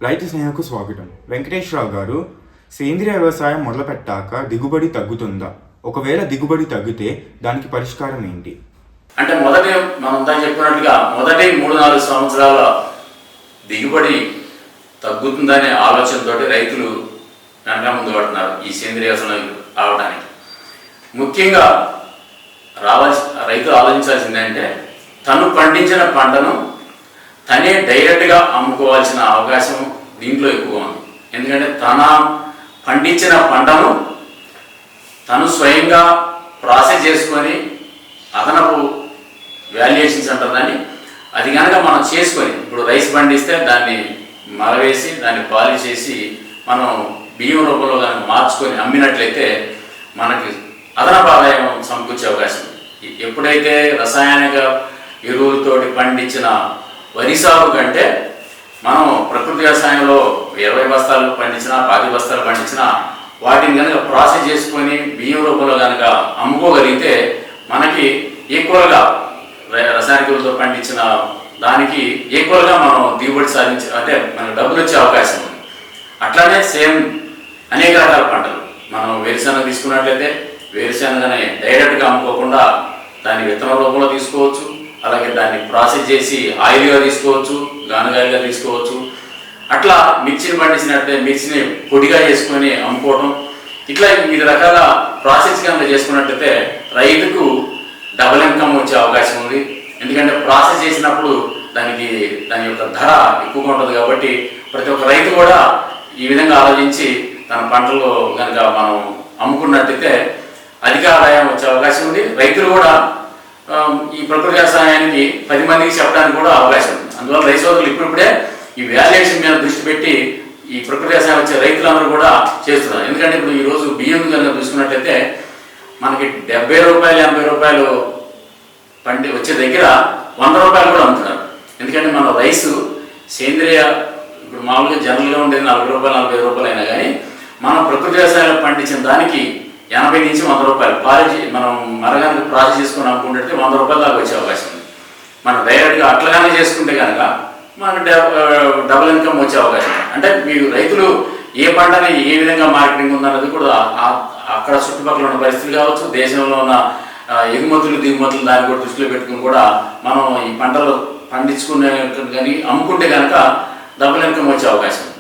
రైతు స్నేహకు స్వాగతం. వెంకటేశ్వరరావు గారు, సేంద్రియ వ్యవసాయం మొదలుపెట్టాక దిగుబడి తగ్గుతుందా? ఒకవేళ దిగుబడి తగ్గితే దానికి పరిష్కారం ఏంటి? అంటే మనం చెప్పినట్లుగా మొదటి 3-4 సంవత్సరాల దిగుబడి తగ్గుతుందనే ఆలోచనతో రైతులు వెనక ముందు పడుతున్నారు ఈ సేంద్రియ వ్యవసాయం రావడానికి. ముఖ్యంగా రైతు ఆలోచించాల్సింది అంటే తను పండించిన పంటను తనే డైరెక్ట్గా అమ్ముకోవాల్సిన అవకాశం దీంట్లో ఎక్కువ ఉంది. ఎందుకంటే తన పండించిన పంటను తను స్వయంగా ప్రాసెస్ చేసుకొని అదనపు వాల్యుయేషన్స్ అంటారని అది కనుక మనం చేసుకొని, ఇప్పుడు రైస్ పండిస్తే దాన్ని మరవేసి దాన్ని పాలిష్ చేసి మనం బియ్యం రూపంలో కనుక మార్చుకొని అమ్మినట్లయితే మనకి అదనపు ఆదాయం సమకూర్చే అవకాశం ఉంది. ఎప్పుడైతే రసాయనిక ఎరువులతోటి పండించిన వరి సాగు కంటే మనం ప్రకృతి వ్యవసాయంలో 20 బస్తాలు పండించినా 10 బస్తాలు పండించినా వాటిని కనుక ప్రాసెస్ చేసుకొని బియ్యం రూపంలో కనుక అమ్ముకోగలిగితే మనకి ఈక్వల్గా రసాయనిక ఎరువులతో పండించిన దానికి ఈక్వల్గా మనం దిగుబడి అంటే మనకు డబ్బులు వచ్చే అవకాశం ఉంది. అట్లానే సేమ్ అనేక రకాల పంటలు మనం వేరుశనగ తీసుకున్నట్లయితే వేరుశనగని డైరెక్ట్గా అమ్ముకోకుండా దాన్ని విత్తనం రూపంలో తీసుకోవచ్చు. అలాగే దాన్ని ప్రాసెస్ చేసి ఆయిల్గా తీసుకోవచ్చు, గానుగాయలుగా తీసుకోవచ్చు. అట్లా మిర్చిని పండించినట్లయితే మిర్చిని పొడిగా చేసుకొని అమ్ముకోవడం, ఇట్లా వివిధ రకాల ప్రాసెస్ కనుక చేసుకున్నట్లయితే రైతుకు డబుల్ ఇన్కమ్ వచ్చే అవకాశం ఉంది. ఎందుకంటే ప్రాసెస్ చేసినప్పుడు దాని యొక్క ధర ఎక్కువగా ఉంటుంది కాబట్టి ప్రతి ఒక్క రైతు కూడా ఈ విధంగా ఆలోచించి తన పంటలు కనుక మనం అమ్ముకున్నట్లయితే అధిక ఆదాయం వచ్చే అవకాశం ఉంది. రైతులు కూడా ఈ ప్రకృతి వ్యవసాయానికి 10 మందికి చెప్పడానికి కూడా అవకాశం ఉంది. అందువల్ల రైతు సోదరులు ఇప్పుడిప్పుడే ఈ వాల్యుయేషన్ మీద దృష్టి పెట్టి ఈ ప్రకృతి వ్యవసాయం వచ్చే రైతులందరూ కూడా చేస్తున్నారు. ఎందుకంటే ఇప్పుడు ఈరోజు బియ్యం కనుక చూసుకున్నట్లయితే మనకి 70 రూపాయలు 80 రూపాయలు వచ్చే దగ్గర 100 రూపాయలు కూడా అమ్ముతున్నారు. ఎందుకంటే మన రైసు సేంద్రియ ఇప్పుడు మామూలుగా జనరల్గా ఉండేది 40 రూపాయలు 45 రూపాయలు అయినా కానీ మనం ప్రకృతి వ్యవసాయంలో పండించిన దానికి 80 నుంచి 100 రూపాయలు మనం మరగానికి ప్రాసెస్ చేసుకుని అమ్ముకుంటే 100 రూపాయల దాకా వచ్చే అవకాశం ఉంది. మనం డైరెక్ట్గా అట్లగానే చేసుకుంటే కనుక మనకు డబుల్ ఇన్కమ్ వచ్చే అవకాశం ఉంది. అంటే మీరు రైతులు ఏ పంటని ఏ విధంగా మార్కెటింగ్ ఉందన్నది కూడా అక్కడ చుట్టుపక్కల ఉన్న పరిస్థితులు కావచ్చు, దేశంలో ఉన్న ఎగుమతులు దిగుమతులు దాన్ని కూడా దృష్టిలో పెట్టుకుని కూడా మనం ఈ పంటలు పండించుకునే కానీ అమ్ముకుంటే కనుక డబుల్ ఇన్కమ్ వచ్చే అవకాశం ఉంది.